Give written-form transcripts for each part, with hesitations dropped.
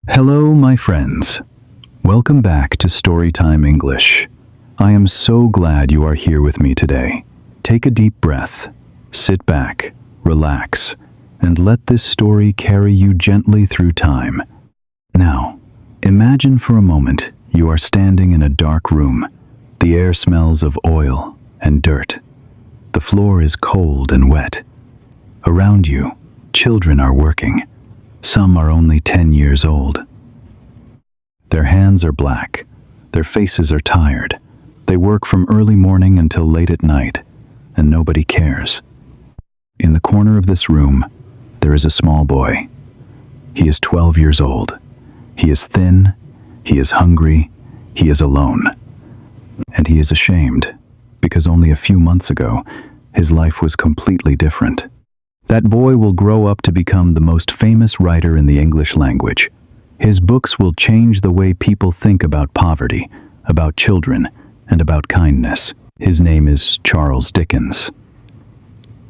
Hello, my friends. Welcome back to Storytime English. I am so glad you are here with me today. Take a deep breath, sit back, relax, and let this story carry you gently through time. Now, imagine for a moment you are standing in a dark room. The air smells of oil and dirt. The floor is cold and wet. Around you, children are working. Some are only 10 years old. Their hands are black. Their faces are tired. They work from early morning until late at night, and nobody cares. In the corner of this room, there is a small boy. He is 12 years old. He is thin, he is hungry, he is alone. And he is ashamed, because only a few months ago, his life was completely different. That boy will grow up to become the most famous writer in the English language. His books will change the way people think about poverty, about children, and about kindness. His name is Charles Dickens.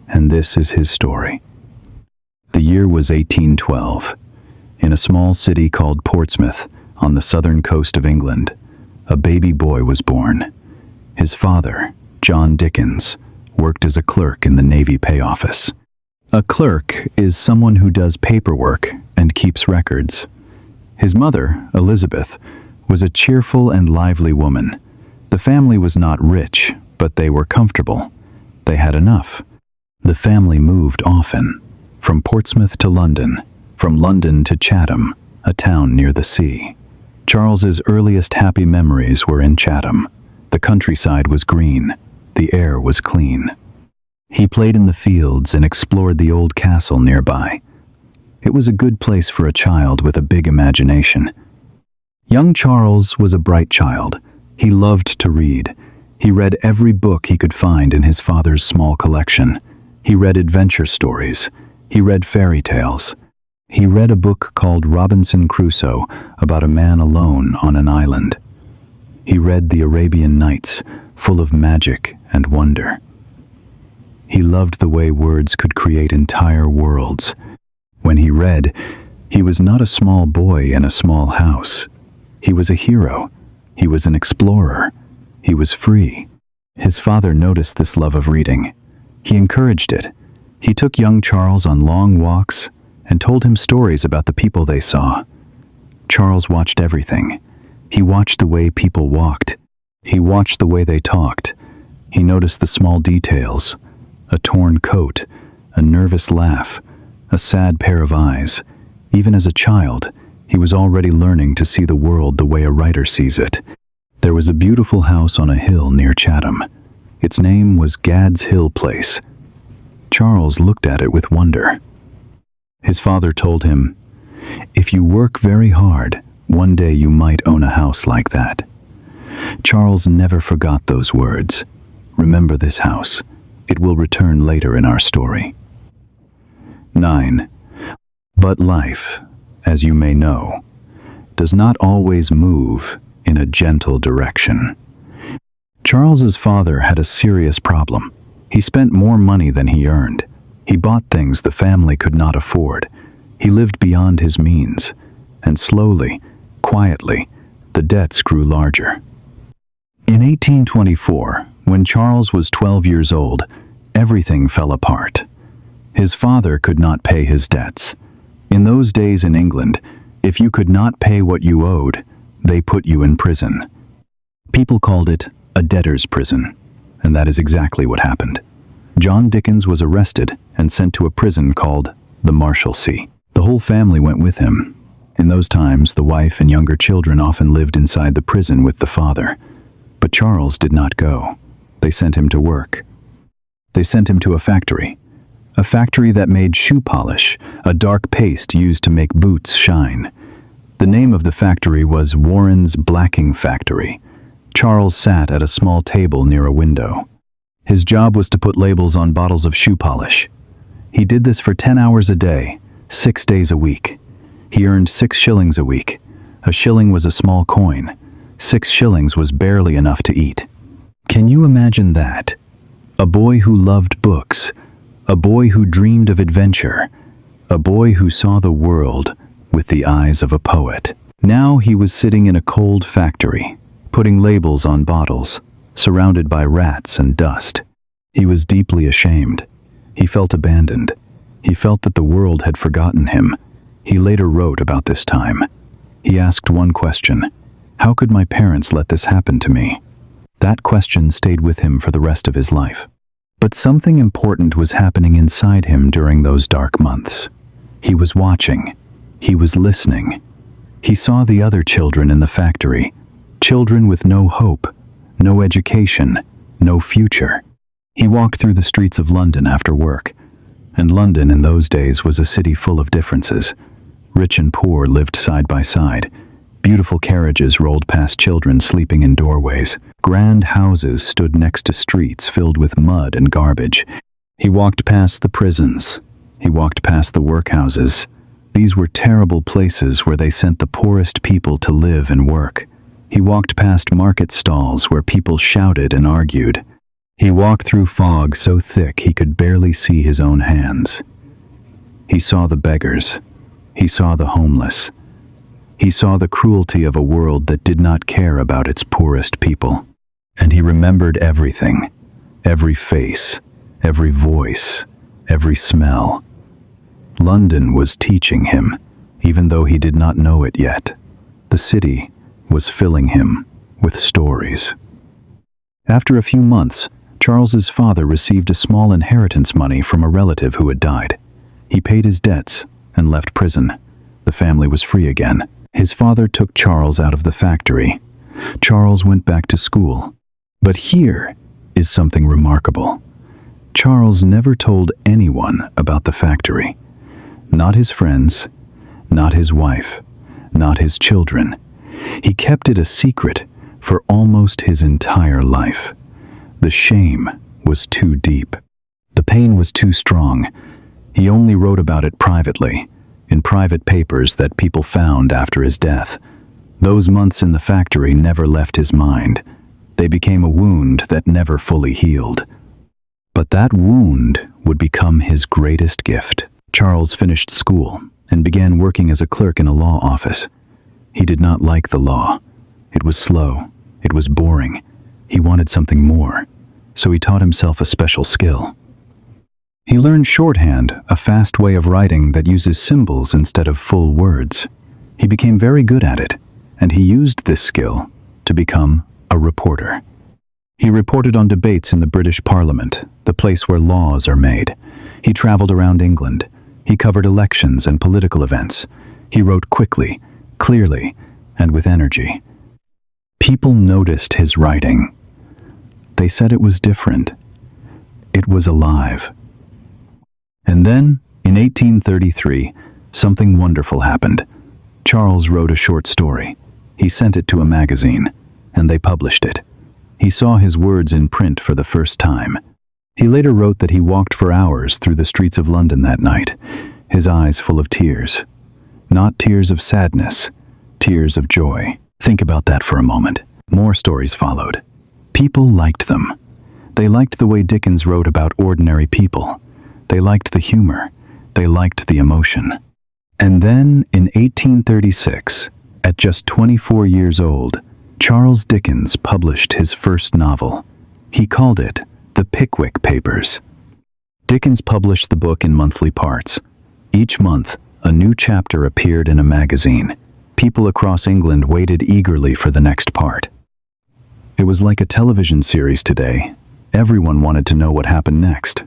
And this is his story. The year was 1812. In a small city called Portsmouth, on the southern coast of England, a baby boy was born. His father, John Dickens, worked as a clerk in the Navy pay office. A clerk is someone who does paperwork and keeps records. His mother, Elizabeth, was a cheerful and lively woman. The family was not rich, but they were comfortable. They had enough. The family moved often, from Portsmouth to London, from London to Chatham, a town near the sea. Charles's earliest happy memories were in Chatham. The countryside was green. The air was clean. He played in the fields and explored the old castle nearby. It was a good place for a child with a big imagination. Young Charles was a bright child. He loved to read. He read every book he could find in his father's small collection. He read adventure stories. He read fairy tales. He read a book called Robinson Crusoe about a man alone on an island. He read the Arabian Nights, full of magic and wonder. He loved the way words could create entire worlds. When he read, he was not a small boy in a small house. He was a hero. He was an explorer. He was free. His father noticed this love of reading. He encouraged it. He took young Charles on long walks and told him stories about the people they saw. Charles watched everything. He watched the way people walked. He watched the way they talked. He noticed the small details. A torn coat, a nervous laugh, a sad pair of eyes. Even as a child, he was already learning to see the world the way a writer sees it. There was a beautiful house on a hill near Chatham. Its name was Gad's Hill Place. Charles looked at it with wonder. His father told him, "If you work very hard, one day you might own a house like that." Charles never forgot those words. Remember this house. It will return later in our story. 9. But life, as you may know, does not always move in a gentle direction. Charles's father had a serious problem. He spent more money than he earned. He bought things the family could not afford. He lived beyond his means, and slowly, quietly, the debts grew larger. In 1824, when Charles was 12 years old, everything fell apart. His father could not pay his debts. In those days in England, if you could not pay what you owed, they put you in prison. People called it a debtors prison, and that is exactly what happened. John Dickens was arrested and sent to a prison called the Marshalsea. The whole family went with him. In those times, the wife and younger children often lived inside the prison with the father. But Charles did not go. They sent him to work. They sent him to a factory that made shoe polish, a dark paste used to make boots shine. The name of the factory was Warren's Blacking Factory. Charles sat at a small table near a window. His job was to put labels on bottles of shoe polish. He did this for 10 hours a day, 6 days a week. He earned 6 shillings a week. A shilling was a small coin. 6 shillings was barely enough to eat. Can you imagine that? A boy who loved books, a boy who dreamed of adventure, a boy who saw the world with the eyes of a poet. Now he was sitting in a cold factory, putting labels on bottles, surrounded by rats and dust. He was deeply ashamed. He felt abandoned. He felt that the world had forgotten him. He later wrote about this time. He asked one question: how could my parents let this happen to me? That question stayed with him for the rest of his life. But something important was happening inside him during those dark months. He was watching. He was listening. He saw the other children in the factory, children with no hope, no education, no future. He walked through the streets of London after work, and London in those days was a city full of differences. Rich and poor lived side by side. Beautiful carriages rolled past children sleeping in doorways. Grand houses stood next to streets filled with mud and garbage. He walked past the prisons. He walked past the workhouses. These were terrible places where they sent the poorest people to live and work. He walked past market stalls where people shouted and argued. He walked through fog so thick he could barely see his own hands. He saw the beggars. He saw the homeless. He saw the cruelty of a world that did not care about its poorest people. And he remembered everything, every face, every voice, every smell. London was teaching him, even though he did not know it yet. The city was filling him with stories. After a few months, Charles's father received a small inheritance money from a relative who had died. He paid his debts and left prison. The family was free again. His father took Charles out of the factory. Charles went back to school. But here is something remarkable. Charles never told anyone about the factory. Not his friends, not his wife, not his children. He kept it a secret for almost his entire life. The shame was too deep. The pain was too strong. He only wrote about it privately, in private papers that people found after his death. Those months in the factory never left his mind. They became a wound that never fully healed. But that wound would become his greatest gift. Charles finished school and began working as a clerk in a law office. He did not like the law. It was slow. It was boring. He wanted something more, so he taught himself a special skill. He learned shorthand, a fast way of writing that uses symbols instead of full words. He became very good at it, and he used this skill to become a reporter. He reported on debates in the British Parliament, the place where laws are made. He traveled around England. He covered elections and political events. He wrote quickly, clearly, and with energy. People noticed his writing. They said it was different. It was alive. And then, in 1833, something wonderful happened. Charles wrote a short story. He sent it to a magazine, and they published it. He saw his words in print for the first time. He later wrote that he walked for hours through the streets of London that night, his eyes full of tears. Not tears of sadness, tears of joy. Think about that for a moment. More stories followed. People liked them. They liked the way Dickens wrote about ordinary people. They liked the humor. They liked the emotion. And then, in 1836, at just 24 years old, Charles Dickens published his first novel. He called it The Pickwick Papers. Dickens published the book in monthly parts. Each month, a new chapter appeared in a magazine. People across England waited eagerly for the next part. It was like a television series today. Everyone wanted to know what happened next.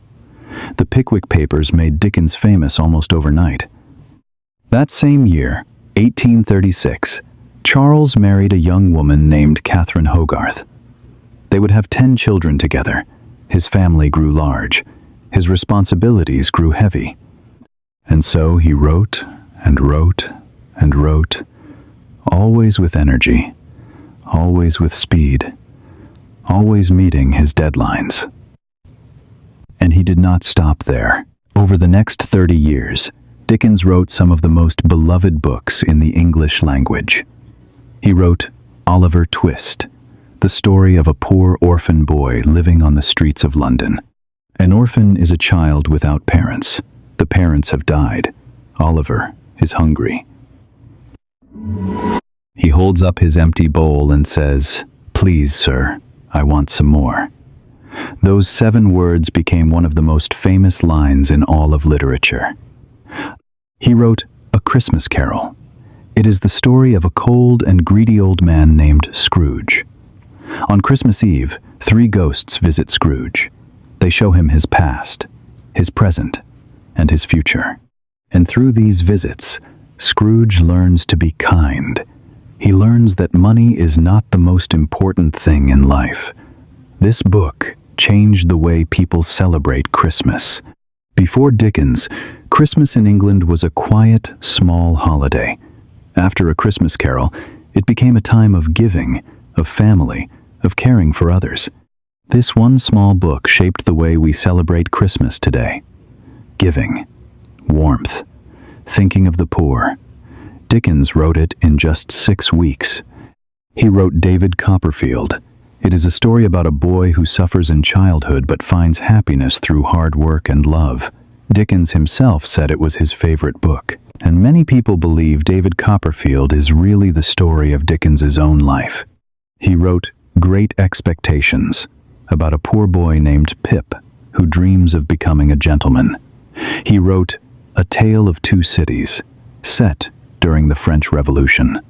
The Pickwick Papers made Dickens famous almost overnight. That same year, 1836, Charles married a young woman named Catherine Hogarth. They would have 10 children together. His family grew large. His responsibilities grew heavy. And so he wrote and wrote and wrote, always with energy, always with speed, always meeting his deadlines. And he did not stop there. Over the next 30 years, Dickens wrote some of the most beloved books in the English language. He wrote Oliver Twist, the story of a poor orphan boy living on the streets of London. An orphan is a child without parents. The parents have died. Oliver is hungry. He holds up his empty bowl and says, "Please, sir, I want some more." Those 7 words became one of the most famous lines in all of literature. He wrote A Christmas Carol. It is the story of a cold and greedy old man named Scrooge. On Christmas Eve, 3 ghosts visit Scrooge. They show him his past, his present, and his future. And through these visits, Scrooge learns to be kind. He learns that money is not the most important thing in life. This book changed the way people celebrate Christmas. Before Dickens, Christmas in England was a quiet, small holiday. After A Christmas Carol, it became a time of giving, of family, of caring for others. This one small book shaped the way we celebrate Christmas today. Giving, warmth, thinking of the poor. Dickens wrote it in just 6 weeks. He wrote David Copperfield. It is a story about a boy who suffers in childhood but finds happiness through hard work and love. Dickens himself said it was his favorite book, and many people believe David Copperfield is really the story of Dickens's own life. He wrote Great Expectations, about a poor boy named Pip who dreams of becoming a gentleman. He wrote A Tale of Two Cities, set during the French Revolution.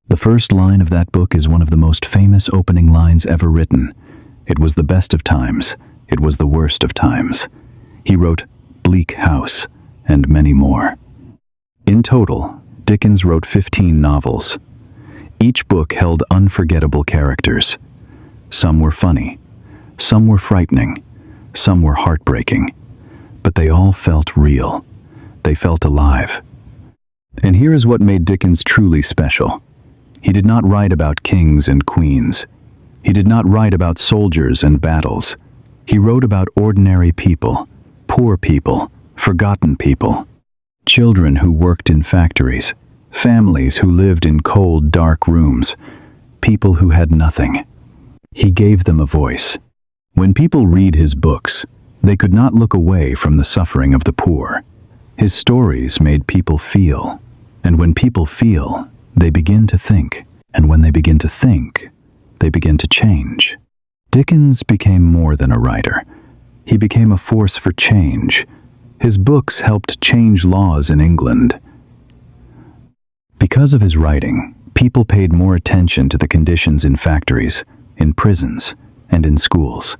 The first line of that book is one of the most famous opening lines ever written. It was the best of times, it was the worst of times. He wrote Bleak House, and many more. In total, Dickens wrote 15 novels. Each book held unforgettable characters. Some were funny, some were frightening, some were heartbreaking, but they all felt real. They felt alive. And here is what made Dickens truly special. He did not write about kings and queens. He did not write about soldiers and battles. He wrote about ordinary people, poor people, forgotten people, children who worked in factories, families who lived in cold, dark rooms, people who had nothing. He gave them a voice. When people read his books, they could not look away from the suffering of the poor. His stories made people feel, and when people feel, they begin to think, and when they begin to think, they begin to change. Dickens became more than a writer. He became a force for change. His books helped change laws in England. Because of his writing, people paid more attention to the conditions in factories, in prisons, and in schools.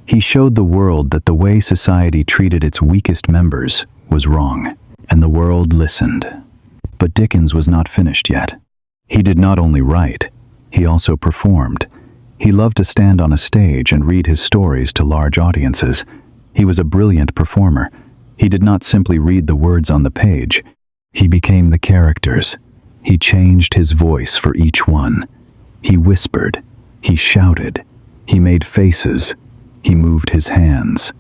He showed the world that the way society treated its weakest members was wrong, and the world listened. But Dickens was not finished yet. He did not only write, he also performed. He loved to stand on a stage and read his stories to large audiences. He was a brilliant performer. He did not simply read the words on the page. He became the characters. He changed his voice for each one. He whispered. He shouted. He made faces. He moved his hands.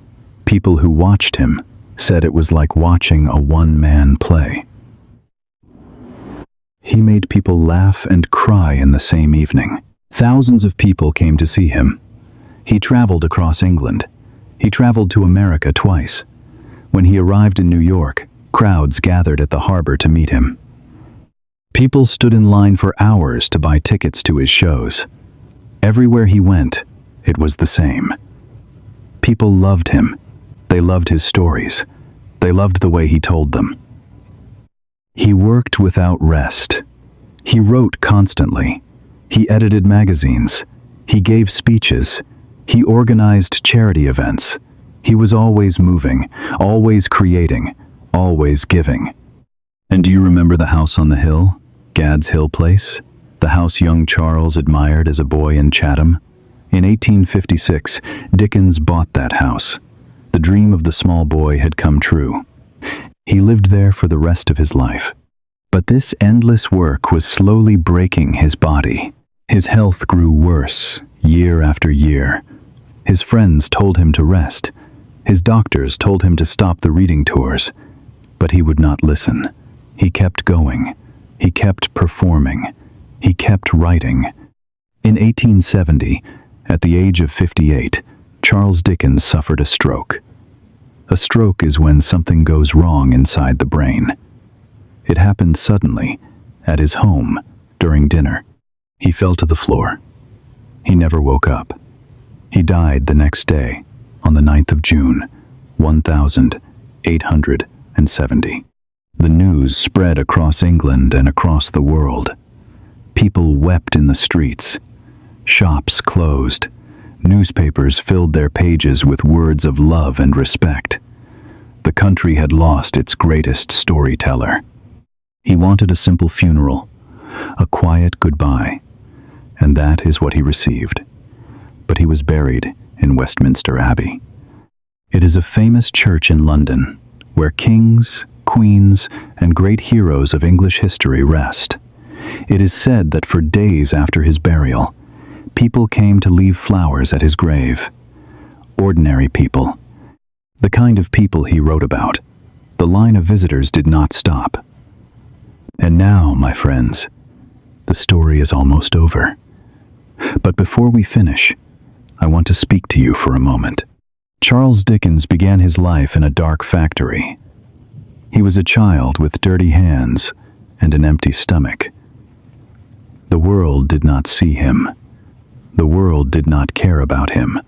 People who watched him said it was like watching a one-man play. He made people laugh and cry in the same evening. Thousands of people came to see him. He traveled across England. He traveled to America twice. When he arrived in New York, crowds gathered at the harbor to meet him. People stood in line for hours to buy tickets to his shows. Everywhere he went, it was the same. People loved him. They loved his stories. They loved the way he told them. He worked without rest. He wrote constantly. He edited magazines. He gave speeches. He organized charity events. He was always moving, always creating, always giving. And do you remember the house on the hill, Gad's Hill Place? The house young Charles admired as a boy in Chatham? In 1856, Dickens bought that house. The dream of the small boy had come true. He lived there for the rest of his life. But this endless work was slowly breaking his body. His health grew worse, year after year. His friends told him to rest. His doctors told him to stop the reading tours. But he would not listen. He kept going. He kept performing. He kept writing. In 1870, at the age of 58, Charles Dickens suffered a stroke. A stroke is when something goes wrong inside the brain. It happened suddenly, at his home during dinner. He fell to the floor. He never woke up. He died the next day, on the 9th of June, 1870. The news spread across England and across the world. People wept in the streets. Shops closed. Newspapers filled their pages with words of love and respect. The country had lost its greatest storyteller. He wanted a simple funeral, a quiet goodbye, and that is what he received. But he was buried in Westminster Abbey. It is a famous church in London, where kings, queens, and great heroes of English history rest. It is said that for days after his burial, people came to leave flowers at his grave. Ordinary people. The kind of people he wrote about. The line of visitors did not stop. And now, my friends, the story is almost over. But before we finish, I want to speak to you for a moment. Charles Dickens began his life in a dark factory. He was a child with dirty hands and an empty stomach. The world did not see him. The world did not care about him.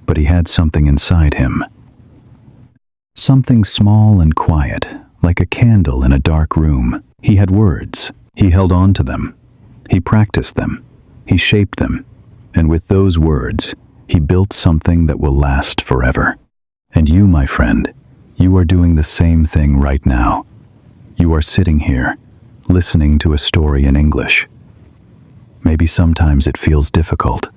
But he had something inside him. Something small and quiet, like a candle in a dark room. He had words. He held on to them. He practiced them. He shaped them. And with those words, he built something that will last forever. And you, my friend, you are doing the same thing right now. You are sitting here, listening to a story in English. Maybe sometimes it feels difficult.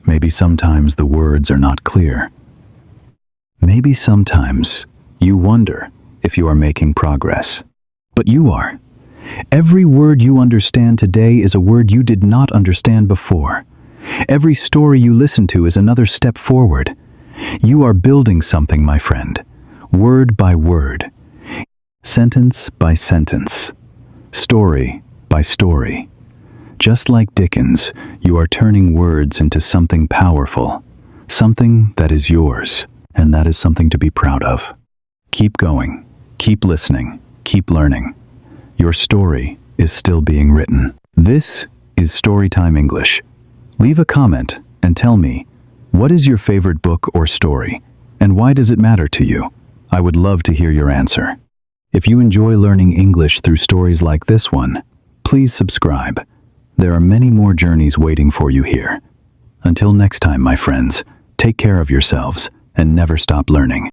Maybe sometimes the words are not clear. Maybe sometimes you wonder if you are making progress. But you are. Every word you understand today is a word you did not understand before. Every story you listen to is another step forward. You are building something, my friend, word by word, sentence by sentence, story by story. Just like Dickens, you are turning words into something powerful, something that is yours, and that is something to be proud of. Keep going, keep listening, keep learning. Your story is still being written. This is Storytime English. Leave a comment and tell me, what is your favorite book or story, and why does it matter to you? I would love to hear your answer. If you enjoy learning English through stories like this one, please subscribe. There are many more journeys waiting for you here. Until next time, my friends, take care of yourselves and never stop learning.